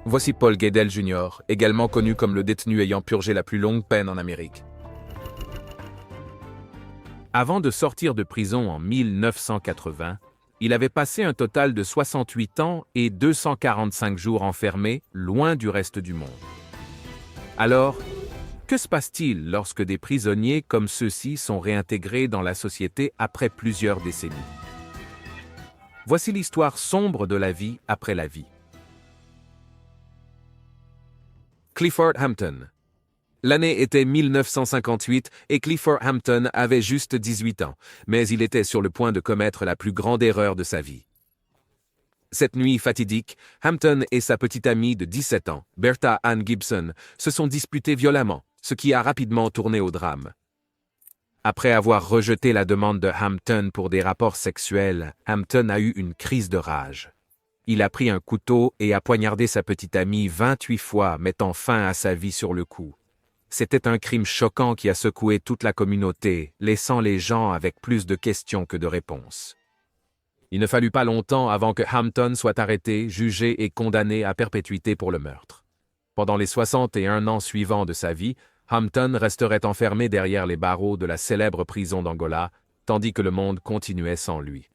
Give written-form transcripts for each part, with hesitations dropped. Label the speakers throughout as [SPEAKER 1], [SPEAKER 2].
[SPEAKER 1] Voici Paul Guedel Jr., également connu comme le détenu ayant purgé la plus longue peine en Amérique. Avant de sortir de prison en 1980, il avait passé un total de 68 ans et 245 jours enfermé, loin du reste du monde. Alors, que se passe-t-il lorsque des prisonniers comme ceux-ci sont réintégrés dans la société après plusieurs décennies? Voici l'histoire sombre de la vie après la vie. Clifford Hampton. L'année était 1958 et Clifford Hampton avait juste 18 ans, mais il était sur le point de commettre la plus grande erreur de sa vie. Cette nuit fatidique, Hampton et sa petite amie de 17 ans, Bertha Ann Gibson, se sont disputés violemment, ce qui a rapidement tourné au drame. Après avoir rejeté la demande de Hampton pour des rapports sexuels, Hampton a eu une crise de rage. Il a pris un couteau et a poignardé sa petite amie 28 fois, mettant fin à sa vie sur le coup. C'était un crime choquant qui a secoué toute la communauté, laissant les gens avec plus de questions que de réponses. Il ne fallut pas longtemps avant que Hampton soit arrêté, jugé et condamné à perpétuité pour le meurtre. Pendant les 61 ans suivants de sa vie, Hampton resterait enfermé derrière les barreaux de la célèbre prison d'Angola, tandis que le monde continuait sans lui.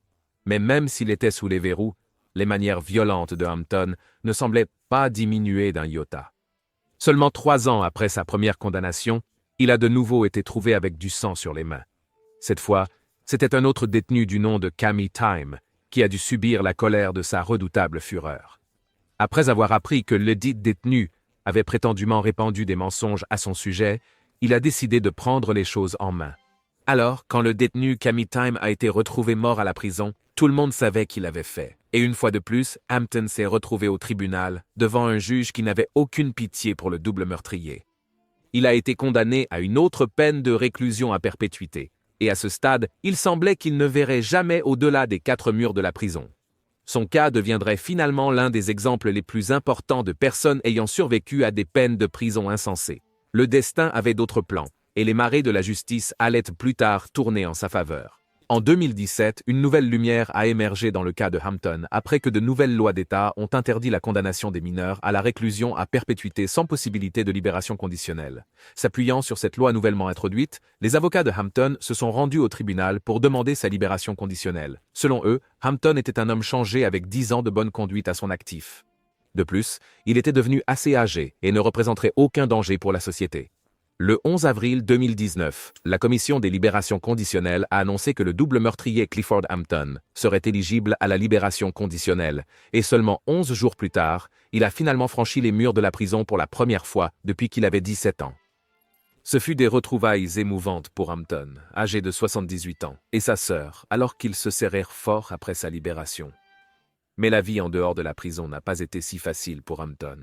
[SPEAKER 1] Mais même s'il était sous les verrous, les manières violentes de Hampton ne semblaient pas diminuer d'un iota. Seulement 3 ans après sa première condamnation, il a de nouveau été trouvé avec du sang sur les mains. Cette fois, c'était un autre détenu du nom de Cammy Time qui a dû subir la colère de sa redoutable fureur. Après avoir appris que ledit détenu avait prétendument répandu des mensonges à son sujet, il a décidé de prendre les choses en main. Alors, quand le détenu Cammy Time a été retrouvé mort à la prison, tout le monde savait qu'il avait fait. Et une fois de plus, Hampton s'est retrouvé au tribunal, devant un juge qui n'avait aucune pitié pour le double meurtrier. Il a été condamné à une autre peine de réclusion à perpétuité. Et à ce stade, il semblait qu'il ne verrait jamais au-delà des 4 murs de la prison. Son cas deviendrait finalement l'un des exemples les plus importants de personnes ayant survécu à des peines de prison insensées. Le destin avait d'autres plans, et les marées de la justice allaient plus tard tourner en sa faveur. En 2017, une nouvelle lumière a émergé dans le cas de Hampton après que de nouvelles lois d'État ont interdit la condamnation des mineurs à la réclusion à perpétuité sans possibilité de libération conditionnelle. S'appuyant sur cette loi nouvellement introduite, les avocats de Hampton se sont rendus au tribunal pour demander sa libération conditionnelle. Selon eux, Hampton était un homme changé avec 10 ans de bonne conduite à son actif. De plus, il était devenu assez âgé et ne représenterait aucun danger pour la société. Le 11 avril 2019, la Commission des libérations conditionnelles a annoncé que le double meurtrier Clifford Hampton serait éligible à la libération conditionnelle, et seulement 11 jours plus tard, il a finalement franchi les murs de la prison pour la première fois depuis qu'il avait 17 ans. Ce fut des retrouvailles émouvantes pour Hampton, âgé de 78 ans, et sa sœur, alors qu'ils se serrèrent fort après sa libération. Mais la vie en dehors de la prison n'a pas été si facile pour Hampton.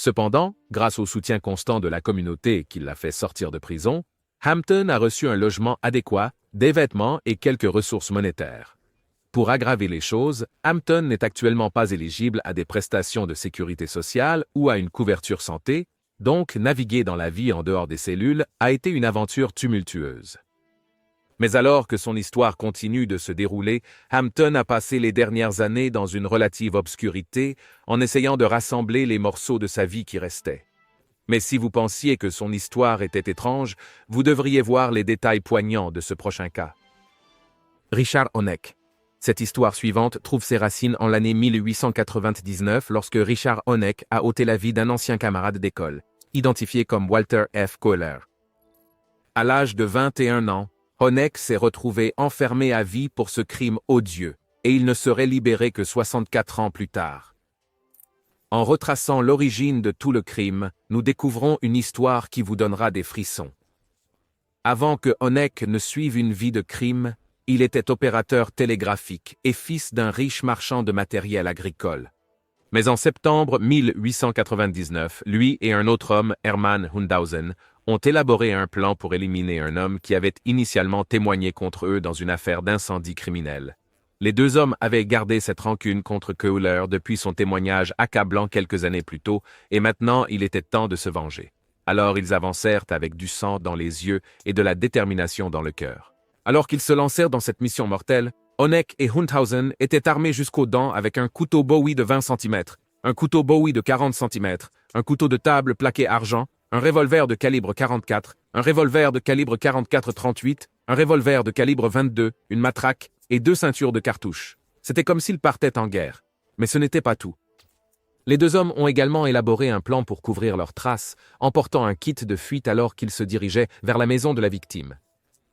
[SPEAKER 1] Cependant, grâce au soutien constant de la communauté qui l'a fait sortir de prison, Hampton a reçu un logement adéquat, des vêtements et quelques ressources monétaires. Pour aggraver les choses, Hampton n'est actuellement pas éligible à des prestations de sécurité sociale ou à une couverture santé, donc naviguer dans la vie en dehors des cellules a été une aventure tumultueuse. Mais alors que son histoire continue de se dérouler, Hampton a passé les dernières années dans une relative obscurité en essayant de rassembler les morceaux de sa vie qui restaient. Mais si vous pensiez que son histoire était étrange, vous devriez voir les détails poignants de ce prochain cas. Richard Honeck. Cette histoire suivante trouve ses racines en l'année 1899 lorsque Richard Honeck a ôté la vie d'un ancien camarade d'école, identifié comme Walter F. Kohler. À l'âge de 21 ans, Honeck s'est retrouvé enfermé à vie pour ce crime odieux, et il ne serait libéré que 64 ans plus tard. En retraçant l'origine de tout le crime, nous découvrons une histoire qui vous donnera des frissons. Avant que Honeck ne suive une vie de crime, il était opérateur télégraphique et fils d'un riche marchand de matériel agricole. Mais en septembre 1899, lui et un autre homme, Hermann Hundhausen, ont élaboré un plan pour éliminer un homme qui avait initialement témoigné contre eux dans une affaire d'incendie criminel. Les 2 hommes avaient gardé cette rancune contre Kohler depuis son témoignage accablant quelques années plus tôt, et maintenant il était temps de se venger. Alors ils avancèrent avec du sang dans les yeux et de la détermination dans le cœur. Alors qu'ils se lancèrent dans cette mission mortelle, Honeck et Hundhausen étaient armés jusqu'aux dents avec un couteau Bowie de 20 cm, un couteau Bowie de 40 cm, un couteau de table plaqué argent, un revolver de calibre 44, un revolver de calibre 44-38, un revolver de calibre 22, une matraque et 2 ceintures de cartouches. C'était comme s'ils partaient en guerre. Mais ce n'était pas tout. Les deux hommes ont également élaboré un plan pour couvrir leurs traces, emportant un kit de fuite alors qu'ils se dirigeaient vers la maison de la victime.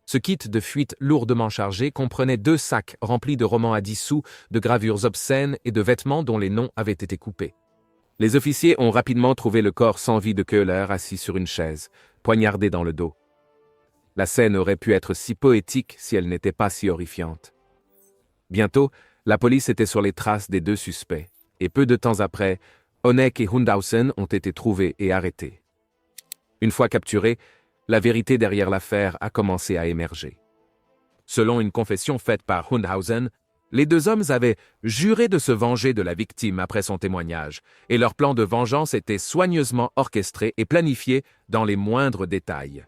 [SPEAKER 1] Ce kit de fuite lourdement chargé comprenait 2 sacs remplis de romans à 10 sous, de gravures obscènes et de vêtements dont les noms avaient été coupés. Les officiers ont rapidement trouvé le corps sans vie de Köhler assis sur une chaise, poignardé dans le dos. La scène aurait pu être si poétique si elle n'était pas si horrifiante. Bientôt, la police était sur les traces des 2 suspects, et peu de temps après, Honeck et Hundhausen ont été trouvés et arrêtés. Une fois capturés, la vérité derrière l'affaire a commencé à émerger. Selon une confession faite par Hundhausen, les 2 hommes avaient juré de se venger de la victime après son témoignage, et leur plan de vengeance était soigneusement orchestré et planifié dans les moindres détails.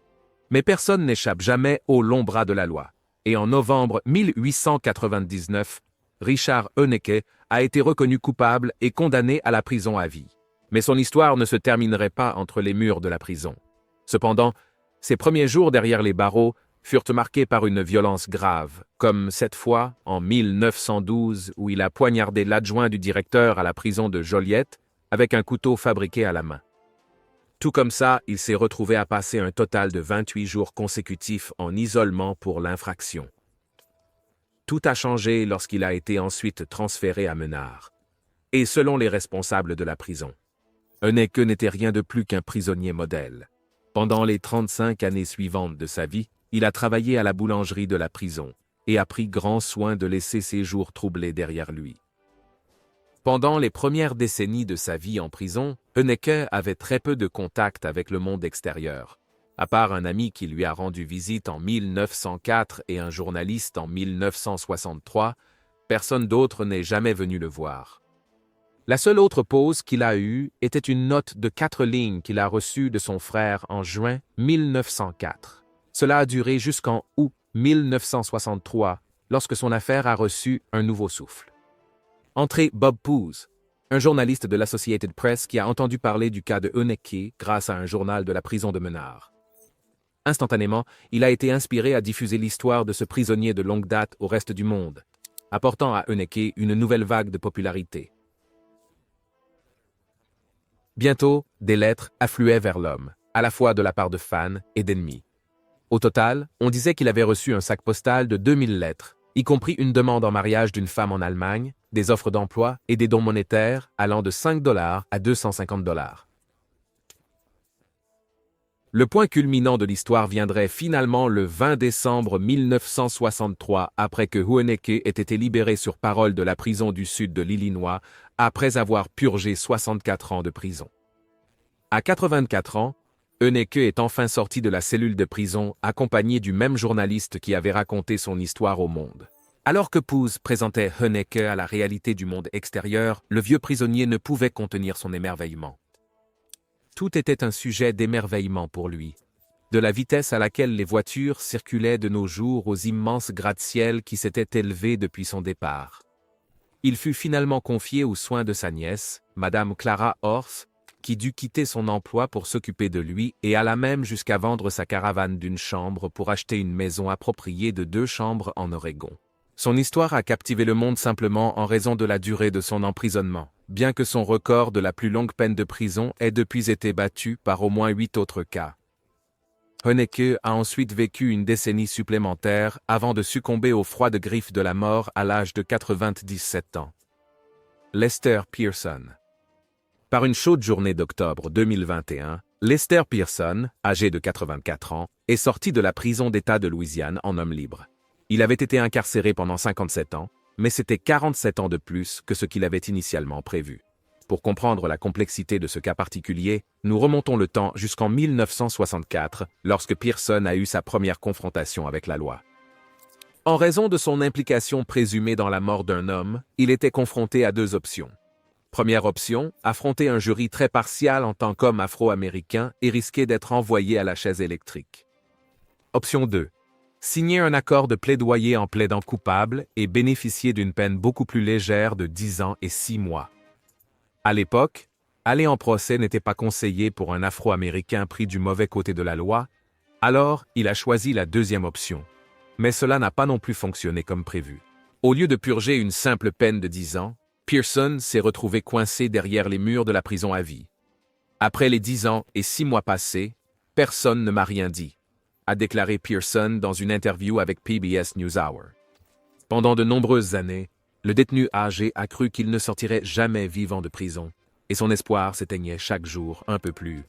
[SPEAKER 1] Mais personne n'échappe jamais au long bras de la loi, et en novembre 1899, Richard Honeck a été reconnu coupable et condamné à la prison à vie. Mais son histoire ne se terminerait pas entre les murs de la prison. Cependant, ses premiers jours derrière les barreaux furent marqués par une violence grave, comme cette fois, en 1912, où il a poignardé l'adjoint du directeur à la prison de Joliette avec un couteau fabriqué à la main. Tout comme ça, il s'est retrouvé à passer un total de 28 jours consécutifs en isolement pour l'infraction. Tout a changé lorsqu'il a été ensuite transféré à Menard. Et selon les responsables de la prison, Honeck n'était rien de plus qu'un prisonnier modèle. Pendant les 35 années suivantes de sa vie, il a travaillé à la boulangerie de la prison et a pris grand soin de laisser ses jours troublés derrière lui. Pendant les premières décennies de sa vie en prison, Honeck avait très peu de contact avec le monde extérieur. À part un ami qui lui a rendu visite en 1904 et un journaliste en 1963, personne d'autre n'est jamais venu le voir. La seule autre pause qu'il a eue était une note de 4 lignes qu'il a reçue de son frère en juin 1904. Cela a duré jusqu'en août 1963, lorsque son affaire a reçu un nouveau souffle. Entrée Bob Poose, un journaliste de l'Associated Press qui a entendu parler du cas de Honeck grâce à un journal de la prison de Menard. Instantanément, il a été inspiré à diffuser l'histoire de ce prisonnier de longue date au reste du monde, apportant à Honeck une nouvelle vague de popularité. Bientôt, des lettres affluaient vers l'homme, à la fois de la part de fans et d'ennemis. Au total, on disait qu'il avait reçu un sac postal de 2000 lettres, y compris une demande en mariage d'une femme en Allemagne, des offres d'emploi et des dons monétaires allant de $5 à $250. Le point culminant de l'histoire viendrait finalement le 20 décembre 1963, après que Honeck ait été libéré sur parole de la prison du sud de l'Illinois, après avoir purgé 64 ans de prison. À 84 ans, Honeck est enfin sorti de la cellule de prison, accompagné du même journaliste qui avait raconté son histoire au monde. Alors que Poose présentait Honeck à la réalité du monde extérieur, le vieux prisonnier ne pouvait contenir son émerveillement. Tout était un sujet d'émerveillement pour lui. De la vitesse à laquelle les voitures circulaient de nos jours aux immenses gratte-ciel qui s'étaient élevés depuis son départ. Il fut finalement confié aux soins de sa nièce, Madame Clara Horse, qui dut quitter son emploi pour s'occuper de lui et alla même jusqu'à vendre sa caravane d'une chambre pour acheter une maison appropriée de 2 chambres en Oregon. Son histoire a captivé le monde simplement en raison de la durée de son emprisonnement, bien que son record de la plus longue peine de prison ait depuis été battu par au moins 8 autres cas. Honeck a ensuite vécu une décennie supplémentaire avant de succomber aux froides griffes de la mort à l'âge de 97 ans. Lester Pearson. Par une chaude journée d'octobre 2021, Lester Pearson, âgé de 84 ans, est sorti de la prison d'État de Louisiane en homme libre. Il avait été incarcéré pendant 57 ans, mais c'était 47 ans de plus que ce qu'il avait initialement prévu. Pour comprendre la complexité de ce cas particulier, nous remontons le temps jusqu'en 1964, lorsque Pearson a eu sa première confrontation avec la loi. En raison de son implication présumée dans la mort d'un homme, il était confronté à 2 options. Première option, affronter un jury très partial en tant qu'homme afro-américain et risquer d'être envoyé à la chaise électrique. Option 2. Signer un accord de plaidoyer en plaidant coupable et bénéficier d'une peine beaucoup plus légère de 10 ans et 6 mois. À l'époque, aller en procès n'était pas conseillé pour un Afro-Américain pris du mauvais côté de la loi, alors il a choisi la deuxième option. Mais cela n'a pas non plus fonctionné comme prévu. Au lieu de purger une simple peine de 10 ans, Pearson s'est retrouvé coincé derrière les murs de la prison à vie. Après les 10 ans et 6 mois passés, personne ne m'a rien dit, a déclaré Pearson dans une interview avec PBS NewsHour. Pendant de nombreuses années, le détenu âgé a cru qu'il ne sortirait jamais vivant de prison, et son espoir s'éteignait chaque jour un peu plus.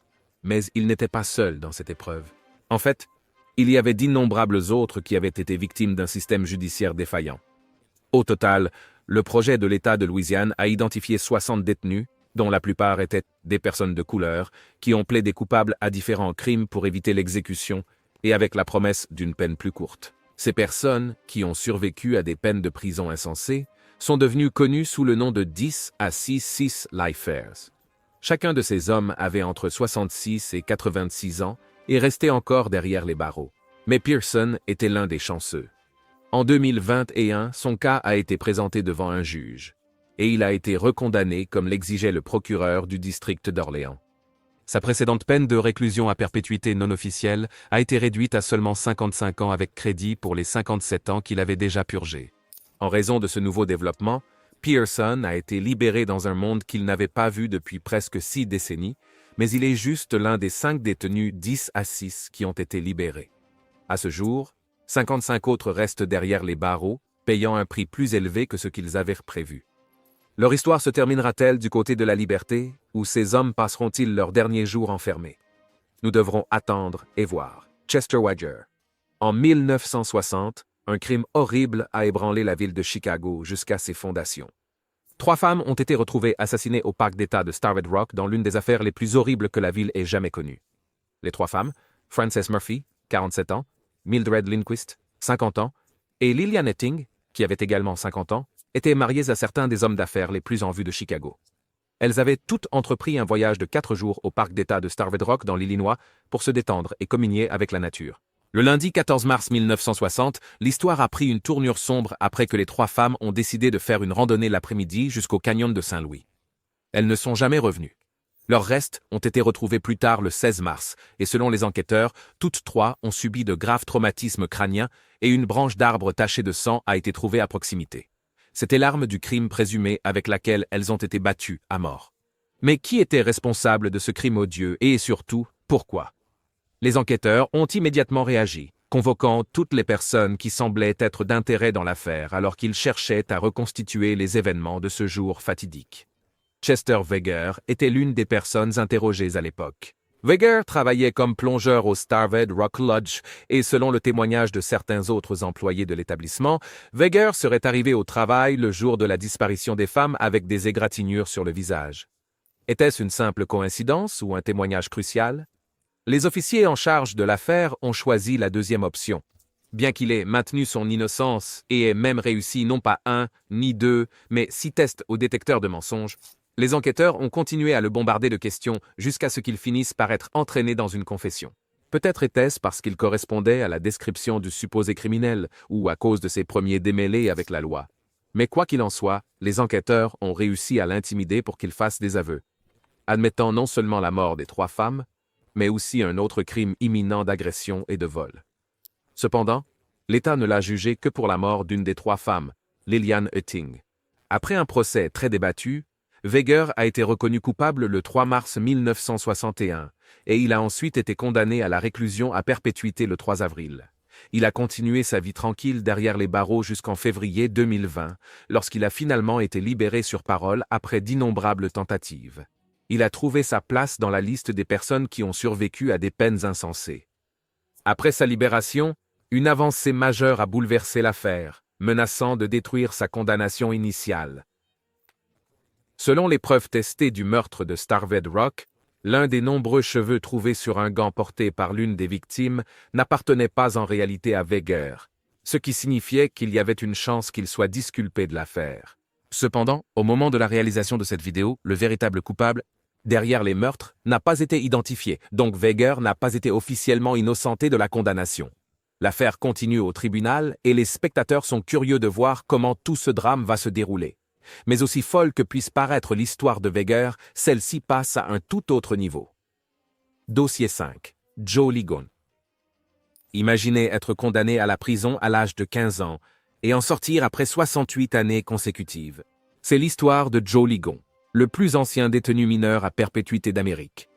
[SPEAKER 1] Mais il n'était pas seul dans cette épreuve. En fait, il y avait d'innombrables autres qui avaient été victimes d'un système judiciaire défaillant. Au total, le projet de l'État de Louisiane a identifié 60 détenus, dont la plupart étaient des personnes de couleur, qui ont plaidé coupables à différents crimes pour éviter l'exécution et avec la promesse d'une peine plus courte. Ces personnes, qui ont survécu à des peines de prison insensées, sont devenues connues sous le nom de 10 à 6 lifers. Chacun de ces hommes avait entre 66 et 86 ans et restait encore derrière les barreaux. Mais Pearson était l'un des chanceux. En 2021, son cas a été présenté devant un juge, et il a été recondamné comme l'exigeait le procureur du district d'Orléans. Sa précédente peine de réclusion à perpétuité non officielle a été réduite à seulement 55 ans avec crédit pour les 57 ans qu'il avait déjà purgés. En raison de ce nouveau développement, Pearson a été libéré dans un monde qu'il n'avait pas vu depuis presque 6 décennies, mais il est juste l'un des 5 détenus 10 à 6 qui ont été libérés. À ce jour, 55 autres restent derrière les barreaux, payant un prix plus élevé que ce qu'ils avaient prévu. Leur histoire se terminera-t-elle du côté de la liberté, ou ces hommes passeront-ils leurs derniers jours enfermés? Nous devrons attendre et voir. Chester Weger. En 1960, un crime horrible a ébranlé la ville de Chicago jusqu'à ses fondations. 3 femmes ont été retrouvées assassinées au parc d'État de Starved Rock dans l'une des affaires les plus horribles que la ville ait jamais connues. Les 3 femmes, Frances Murphy, 47 ans, Mildred Lindquist, 50 ans, et Lillian Etting, qui avait également 50 ans, étaient mariées à certains des hommes d'affaires les plus en vue de Chicago. Elles avaient toutes entrepris un voyage de 4 jours au parc d'État de Starved Rock dans l'Illinois pour se détendre et communier avec la nature. Le lundi 14 mars 1960, l'histoire a pris une tournure sombre après que les 3 femmes ont décidé de faire une randonnée l'après-midi jusqu'au canyon de Saint-Louis. Elles ne sont jamais revenues. Leurs restes ont été retrouvés plus tard le 16 mars, et selon les enquêteurs, toutes 3 ont subi de graves traumatismes crâniens et une branche d'arbre tachée de sang a été trouvée à proximité. C'était l'arme du crime présumé avec laquelle elles ont été battues à mort. Mais qui était responsable de ce crime odieux et surtout, pourquoi? Les enquêteurs ont immédiatement réagi, convoquant toutes les personnes qui semblaient être d'intérêt dans l'affaire alors qu'ils cherchaient à reconstituer les événements de ce jour fatidique. Chester Weger était l'une des personnes interrogées à l'époque. Weger travaillait comme plongeur au Starved Rock Lodge et selon le témoignage de certains autres employés de l'établissement, Weger serait arrivé au travail le jour de la disparition des femmes avec des égratignures sur le visage. Était-ce une simple coïncidence ou un témoignage crucial? Les officiers en charge de l'affaire ont choisi la deuxième option. Bien qu'il ait maintenu son innocence et ait même réussi non pas 1 ni 2, mais 6 tests au détecteur de mensonges, les enquêteurs ont continué à le bombarder de questions jusqu'à ce qu'il finisse par être entraîné dans une confession. Peut-être était-ce parce qu'il correspondait à la description du supposé criminel ou à cause de ses premiers démêlés avec la loi. Mais quoi qu'il en soit, les enquêteurs ont réussi à l'intimider pour qu'il fasse des aveux, admettant non seulement la mort des 3 femmes, mais aussi un autre crime imminent d'agression et de vol. Cependant, l'État ne l'a jugé que pour la mort d'une des 3 femmes, Lillian Etting. Après un procès très débattu, Weger a été reconnu coupable le 3 mars 1961 et il a ensuite été condamné à la réclusion à perpétuité le 3 avril. Il a continué sa vie tranquille derrière les barreaux jusqu'en février 2020, lorsqu'il a finalement été libéré sur parole après d'innombrables tentatives. Il a trouvé sa place dans la liste des personnes qui ont survécu à des peines insensées. Après sa libération, une avancée majeure a bouleversé l'affaire, menaçant de détruire sa condamnation initiale. Selon les preuves testées du meurtre de Starved Rock, l'un des nombreux cheveux trouvés sur un gant porté par l'une des victimes n'appartenait pas en réalité à Weger, ce qui signifiait qu'il y avait une chance qu'il soit disculpé de l'affaire. Cependant, au moment de la réalisation de cette vidéo, le véritable coupable derrière les meurtres n'a pas été identifié, donc Weger n'a pas été officiellement innocenté de la condamnation. L'affaire continue au tribunal et les spectateurs sont curieux de voir comment tout ce drame va se dérouler. Mais aussi folle que puisse paraître l'histoire de Weger, celle-ci passe à un tout autre niveau. Dossier 5. Joe Ligon. Imaginez être condamné à la prison à l'âge de 15 ans et en sortir après 68 années consécutives. C'est l'histoire de Joe Ligon, le plus ancien détenu mineur à perpétuité d'Amérique.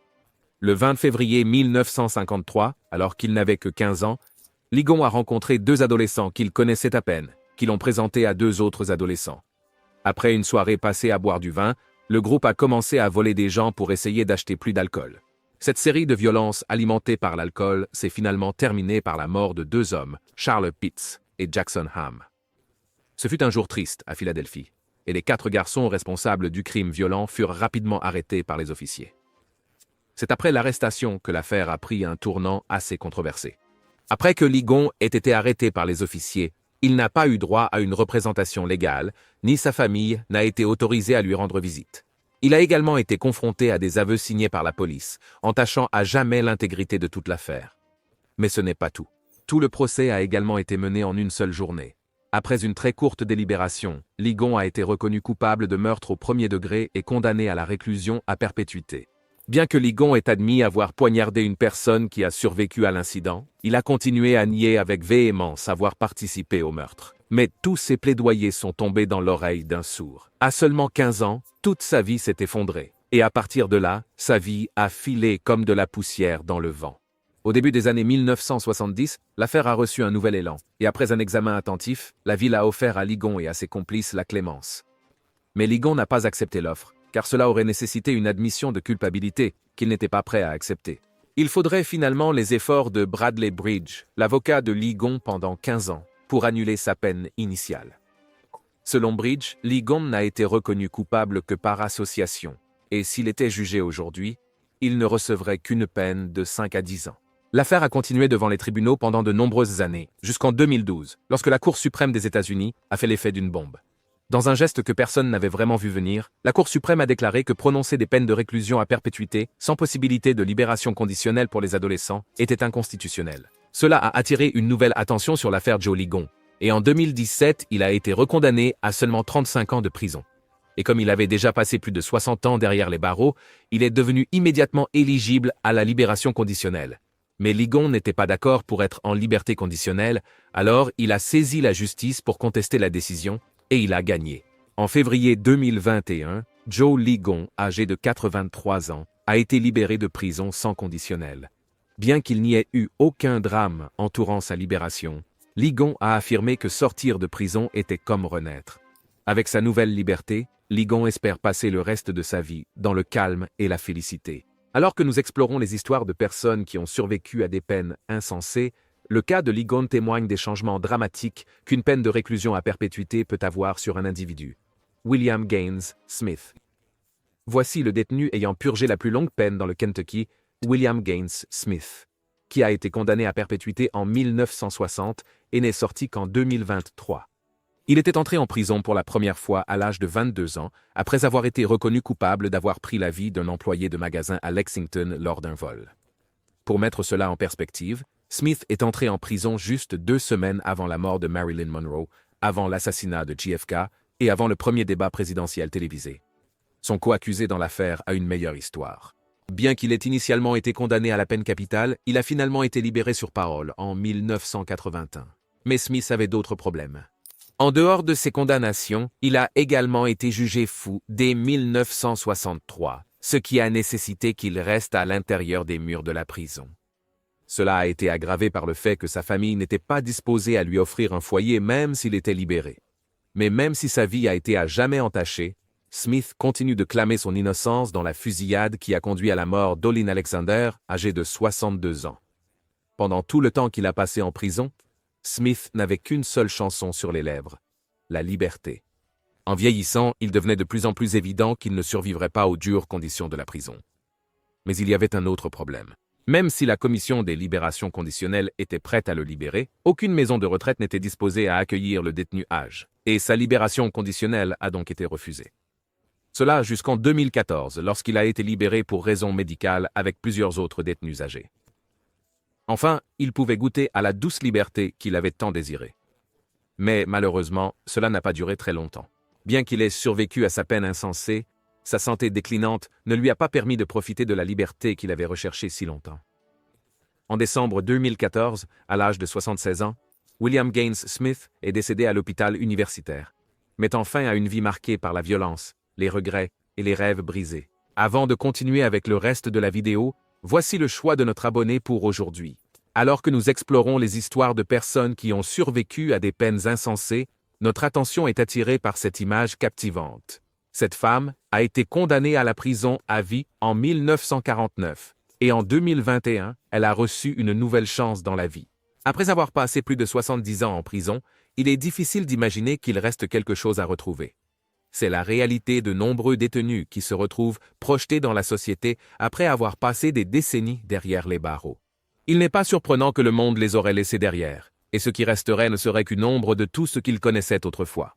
[SPEAKER 1] Le 20 février 1953, alors qu'il n'avait que 15 ans, Ligon a rencontré deux adolescents qu'il connaissait à peine, qui l'ont présenté à deux autres adolescents. Après une soirée passée à boire du vin, le groupe a commencé à voler des gens pour essayer d'acheter plus d'alcool. Cette série de violences alimentées par l'alcool s'est finalement terminée par la mort de deux hommes, Charles Pitts et Jackson Ham. Ce fut un jour triste à Philadelphie, et les 4 garçons responsables du crime violent furent rapidement arrêtés par les officiers. C'est après l'arrestation que l'affaire a pris un tournant assez controversé. Après que Ligon ait été arrêté par les officiers, il n'a pas eu droit à une représentation légale, ni sa famille n'a été autorisée à lui rendre visite. Il a également été confronté à des aveux signés par la police, entachant à jamais l'intégrité de toute l'affaire. Mais ce n'est pas tout. Tout le procès a également été mené en une seule journée. Après une très courte délibération, Ligon a été reconnu coupable de meurtre au premier degré et condamné à la réclusion à perpétuité. Bien que Ligon ait admis avoir poignardé une personne qui a survécu à l'incident, il a continué à nier avec véhémence avoir participé au meurtre. Mais tous ses plaidoyers sont tombés dans l'oreille d'un sourd. À seulement 15 ans, toute sa vie s'est effondrée. Et à partir de là, sa vie a filé comme de la poussière dans le vent. Au début des années 1970, l'affaire a reçu un nouvel élan. Et après un examen attentif, la ville a offert à Ligon et à ses complices la clémence. Mais Ligon n'a pas accepté l'offre, car cela aurait nécessité une admission de culpabilité qu'il n'était pas prêt à accepter. Il faudrait finalement les efforts de Bradley Bridge, l'avocat de Ligon pendant 15 ans, pour annuler sa peine initiale. Selon Bridge, Ligon n'a été reconnu coupable que par association, et s'il était jugé aujourd'hui, il ne recevrait qu'une peine de 5 à 10 ans. L'affaire a continué devant les tribunaux pendant de nombreuses années, jusqu'en 2012, lorsque la Cour suprême des États-Unis a fait l'effet d'une bombe. Dans un geste que personne n'avait vraiment vu venir, la Cour suprême a déclaré que prononcer des peines de réclusion à perpétuité, sans possibilité de libération conditionnelle pour les adolescents, était inconstitutionnel. Cela a attiré une nouvelle attention sur l'affaire Joe Ligon, et en 2017, il a été recondamné à seulement 35 ans de prison. Et comme il avait déjà passé plus de 60 ans derrière les barreaux, il est devenu immédiatement éligible à la libération conditionnelle. Mais Ligon n'était pas d'accord pour être en liberté conditionnelle, alors il a saisi la justice pour contester la décision, et il a gagné. En février 2021, Joe Ligon, âgé de 83 ans, a été libéré de prison sans conditionnel. Bien qu'il n'y ait eu aucun drame entourant sa libération, Ligon a affirmé que sortir de prison était comme renaître. Avec sa nouvelle liberté, Ligon espère passer le reste de sa vie dans le calme et la félicité. Alors que nous explorons les histoires de personnes qui ont survécu à des peines insensées, le cas de Ligon témoigne des changements dramatiques qu'une peine de réclusion à perpétuité peut avoir sur un individu. William Gaines Smith. Voici le détenu ayant purgé la plus longue peine dans le Kentucky, William Gaines Smith, qui a été condamné à perpétuité en 1960 et n'est sorti qu'en 2023. Il était entré en prison pour la première fois à l'âge de 22 ans, après avoir été reconnu coupable d'avoir pris la vie d'un employé de magasin à Lexington lors d'un vol. Pour mettre cela en perspective, Smith est entré en prison juste 2 semaines avant la mort de Marilyn Monroe, avant l'assassinat de JFK et avant le premier débat présidentiel télévisé. Son co-accusé dans l'affaire a une meilleure histoire. Bien qu'il ait initialement été condamné à la peine capitale, il a finalement été libéré sur parole en 1981. Mais Smith avait d'autres problèmes. En dehors de ses condamnations, il a également été jugé fou dès 1963, ce qui a nécessité qu'il reste à l'intérieur des murs de la prison. Cela a été aggravé par le fait que sa famille n'était pas disposée à lui offrir un foyer même s'il était libéré. Mais même si sa vie a été à jamais entachée, Smith continue de clamer son innocence dans la fusillade qui a conduit à la mort d'Olin Alexander, âgé de 62 ans. Pendant tout le temps qu'il a passé en prison, Smith n'avait qu'une seule chanson sur les lèvres, la liberté. En vieillissant, il devenait de plus en plus évident qu'il ne survivrait pas aux dures conditions de la prison. Mais il y avait un autre problème. Même si la commission des libérations conditionnelles était prête à le libérer, aucune maison de retraite n'était disposée à accueillir le détenu âge, et sa libération conditionnelle a donc été refusée. Cela jusqu'en 2014, lorsqu'il a été libéré pour raisons médicales avec plusieurs autres détenus âgés. Enfin, il pouvait goûter à la douce liberté qu'il avait tant désirée. Mais malheureusement, cela n'a pas duré très longtemps. Bien qu'il ait survécu à sa peine insensée, sa santé déclinante ne lui a pas permis de profiter de la liberté qu'il avait recherchée si longtemps. En décembre 2014, à l'âge de 76 ans, William Gaines Smith est décédé à l'hôpital universitaire, mettant fin à une vie marquée par la violence, les regrets et les rêves brisés. Avant de continuer avec le reste de la vidéo, voici le choix de notre abonné pour aujourd'hui. Alors que nous explorons les histoires de personnes qui ont survécu à des peines insensées, notre attention est attirée par cette image captivante. Cette femme a été condamnée à la prison à vie en 1949 et en 2021, elle a reçu une nouvelle chance dans la vie. Après avoir passé plus de 70 ans en prison, il est difficile d'imaginer qu'il reste quelque chose à retrouver. C'est la réalité de nombreux détenus qui se retrouvent projetés dans la société après avoir passé des décennies derrière les barreaux. Il n'est pas surprenant que le monde les aurait laissés derrière, et ce qui resterait ne serait qu'une ombre de tout ce qu'ils connaissaient autrefois.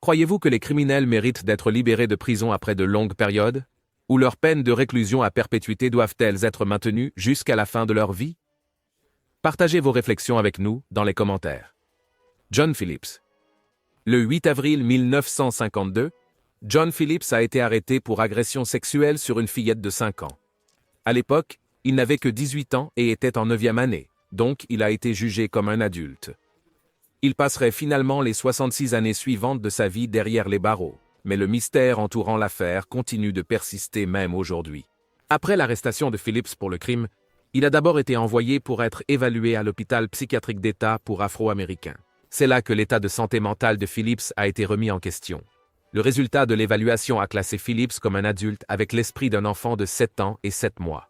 [SPEAKER 1] Croyez-vous que les criminels méritent d'être libérés de prison après de longues périodes? Ou leurs peines de réclusion à perpétuité doivent-elles être maintenues jusqu'à la fin de leur vie? Partagez vos réflexions avec nous dans les commentaires. John Phillips. Le 8 avril 1952, John Phillips a été arrêté pour agression sexuelle sur une fillette de 5 ans. À l'époque, il n'avait que 18 ans et était en 9e année, donc il a été jugé comme un adulte. Il passerait finalement les 66 années suivantes de sa vie derrière les barreaux, mais le mystère entourant l'affaire continue de persister même aujourd'hui. Après l'arrestation de Phillips pour le crime, il a d'abord été envoyé pour être évalué à l'hôpital psychiatrique d'État pour Afro-Américains. C'est là que l'état de santé mentale de Phillips a été remis en question. Le résultat de l'évaluation a classé Phillips comme un adulte avec l'esprit d'un enfant de 7 ans et 7 mois.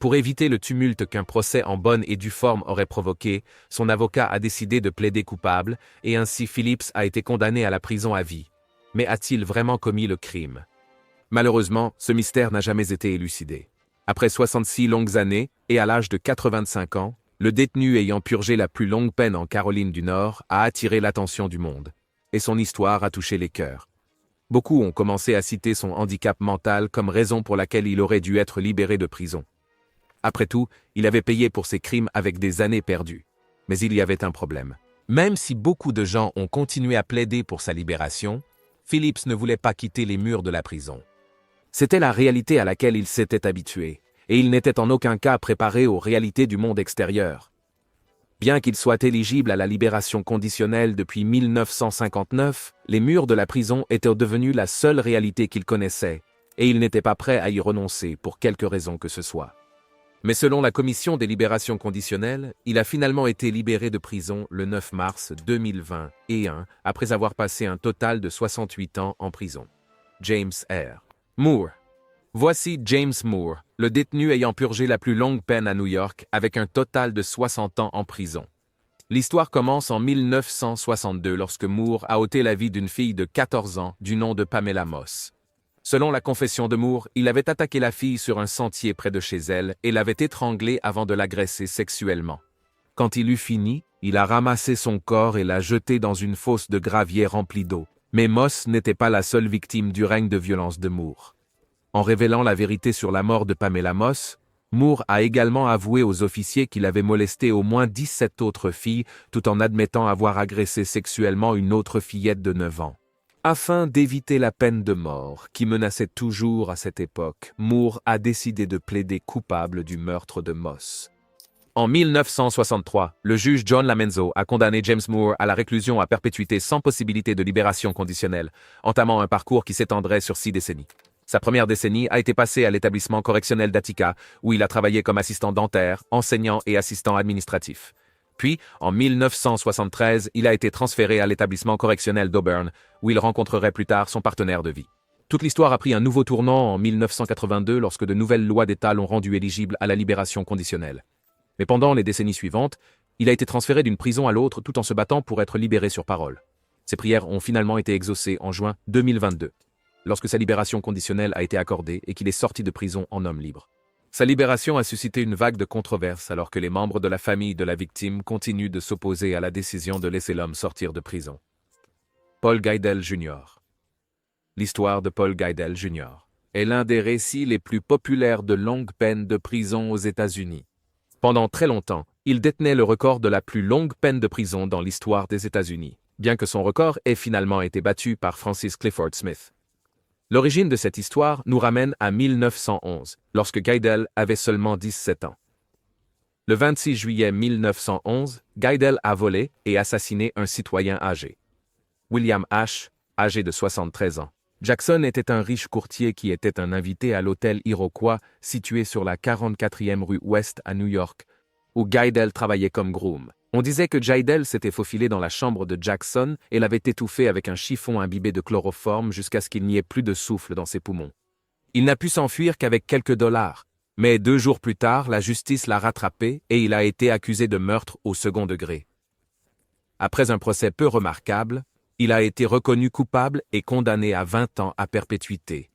[SPEAKER 1] Pour éviter le tumulte qu'un procès en bonne et due forme aurait provoqué, son avocat a décidé de plaider coupable et ainsi Phillips a été condamné à la prison à vie. Mais a-t-il vraiment commis le crime? Malheureusement, ce mystère n'a jamais été élucidé. Après 66 longues années et à l'âge de 85 ans, le détenu ayant purgé la plus longue peine en Caroline du Nord a attiré l'attention du monde, et son histoire a touché les cœurs. Beaucoup ont commencé à citer son handicap mental comme raison pour laquelle il aurait dû être libéré de prison. Après tout, il avait payé pour ses crimes avec des années perdues. Mais il y avait un problème. Même si beaucoup de gens ont continué à plaider pour sa libération, Phillips ne voulait pas quitter les murs de la prison. C'était la réalité à laquelle il s'était habitué, et il n'était en aucun cas préparé aux réalités du monde extérieur. Bien qu'il soit éligible à la libération conditionnelle depuis 1959, les murs de la prison étaient devenus la seule réalité qu'il connaissait, et il n'était pas prêt à y renoncer pour quelque raison que ce soit. Mais selon la Commission des libérations conditionnelles, il a finalement été libéré de prison le 9 mars 2021, après avoir passé un total de 68 ans en prison. James R. Moore. Voici James Moore, le détenu ayant purgé la plus longue peine à New York avec un total de 60 ans en prison. L'histoire commence en 1962 lorsque Moore a ôté la vie d'une fille de 14 ans du nom de Pamela Moss. Selon la confession de Moore, il avait attaqué la fille sur un sentier près de chez elle et l'avait étranglée avant de l'agresser sexuellement. Quand il eut fini, il a ramassé son corps et l'a jeté dans une fosse de gravier remplie d'eau. Mais Moss n'était pas la seule victime du règne de violence de Moore. En révélant la vérité sur la mort de Pamela Moss, Moore a également avoué aux officiers qu'il avait molesté au moins 17 autres filles tout en admettant avoir agressé sexuellement une autre fillette de 9 ans. Afin d'éviter la peine de mort, qui menaçait toujours à cette époque, Moore a décidé de plaider coupable du meurtre de Moss. En 1963, le juge John Lamenzo a condamné James Moore à la réclusion à perpétuité sans possibilité de libération conditionnelle, entamant un parcours qui s'étendrait sur 6 décennies. Sa première décennie a été passée à l'établissement correctionnel d'Attica, où il a travaillé comme assistant dentaire, enseignant et assistant administratif. Puis, en 1973, il a été transféré à l'établissement correctionnel d'Auburn, où il rencontrerait plus tard son partenaire de vie. Toute l'histoire a pris un nouveau tournant en 1982 lorsque de nouvelles lois d'État l'ont rendu éligible à la libération conditionnelle. Mais pendant les décennies suivantes, il a été transféré d'une prison à l'autre tout en se battant pour être libéré sur parole. Ses prières ont finalement été exaucées en juin 2022, lorsque sa libération conditionnelle a été accordée et qu'il est sorti de prison en homme libre. Sa libération a suscité une vague de controverses alors que les membres de la famille de la victime continuent de s'opposer à la décision de laisser l'homme sortir de prison. Paul Geidel Jr. L'histoire de Paul Geidel Jr. est l'un des récits les plus populaires de longue peine de prison aux États-Unis. Pendant très longtemps, il détenait le record de la plus longue peine de prison dans l'histoire des États-Unis. bien que son record ait finalement été battu par Francis Clifford Smith. L'origine de cette histoire nous ramène à 1911, lorsque Guidel avait seulement 17 ans. Le 26 juillet 1911, Guidel a volé et assassiné un citoyen âgé. William H., âgé de 73 ans. Jackson était un riche courtier qui était un invité à l'hôtel Iroquois situé sur la 44e rue Ouest à New York, où Guidel travaillait comme groom. On disait que Guidel s'était faufilé dans la chambre de Jackson et l'avait étouffé avec un chiffon imbibé de chloroforme jusqu'à ce qu'il n'y ait plus de souffle dans ses poumons. Il n'a pu s'enfuir qu'avec quelques dollars, mais 2 jours plus tard, la justice l'a rattrapé et il a été accusé de meurtre au second degré. Après un procès peu remarquable, il a été reconnu coupable et condamné à 20 ans à perpétuité.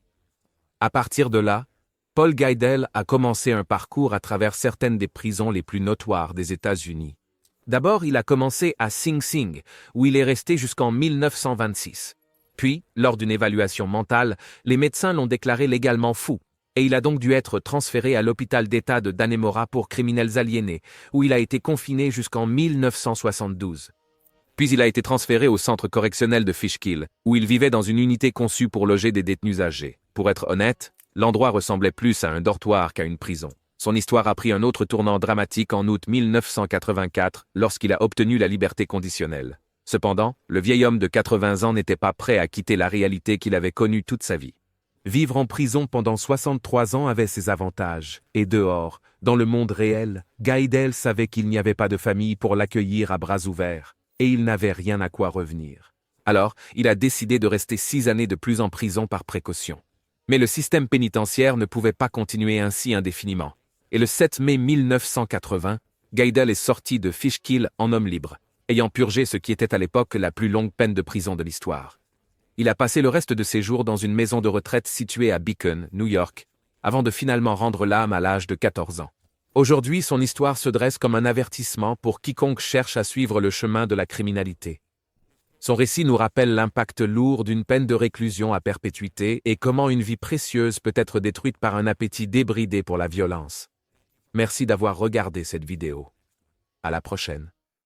[SPEAKER 1] À partir de là, Paul Guidel a commencé un parcours à travers certaines des prisons les plus notoires des États-Unis. D'abord, il a commencé à Sing Sing, où il est resté jusqu'en 1926. Puis, lors d'une évaluation mentale, les médecins l'ont déclaré légalement fou, et il a donc dû être transféré à l'hôpital d'État de Dannemora pour criminels aliénés, où il a été confiné jusqu'en 1972. Puis il a été transféré au centre correctionnel de Fishkill, où il vivait dans une unité conçue pour loger des détenus âgés. Pour être honnête, l'endroit ressemblait plus à un dortoir qu'à une prison. Son histoire a pris un autre tournant dramatique en août 1984, lorsqu'il a obtenu la liberté conditionnelle. Cependant, le vieil homme de 80 ans n'était pas prêt à quitter la réalité qu'il avait connue toute sa vie. Vivre en prison pendant 63 ans avait ses avantages, et dehors, dans le monde réel, Guidel savait qu'il n'y avait pas de famille pour l'accueillir à bras ouverts, et il n'avait rien à quoi revenir. Alors, il a décidé de rester 6 années de plus en prison par précaution. Mais le système pénitentiaire ne pouvait pas continuer ainsi indéfiniment. Et le 7 mai 1980, Guidel est sorti de Fishkill en homme libre, ayant purgé ce qui était à l'époque la plus longue peine de prison de l'histoire. Il a passé le reste de ses jours dans une maison de retraite située à Beacon, New York, avant de finalement rendre l'âme à l'âge de 14 ans. Aujourd'hui, son histoire se dresse comme un avertissement pour quiconque cherche à suivre le chemin de la criminalité. Son récit nous rappelle l'impact lourd d'une peine de réclusion à perpétuité et comment une vie précieuse peut être détruite par un appétit débridé pour la violence. Merci d'avoir regardé cette vidéo. À la prochaine.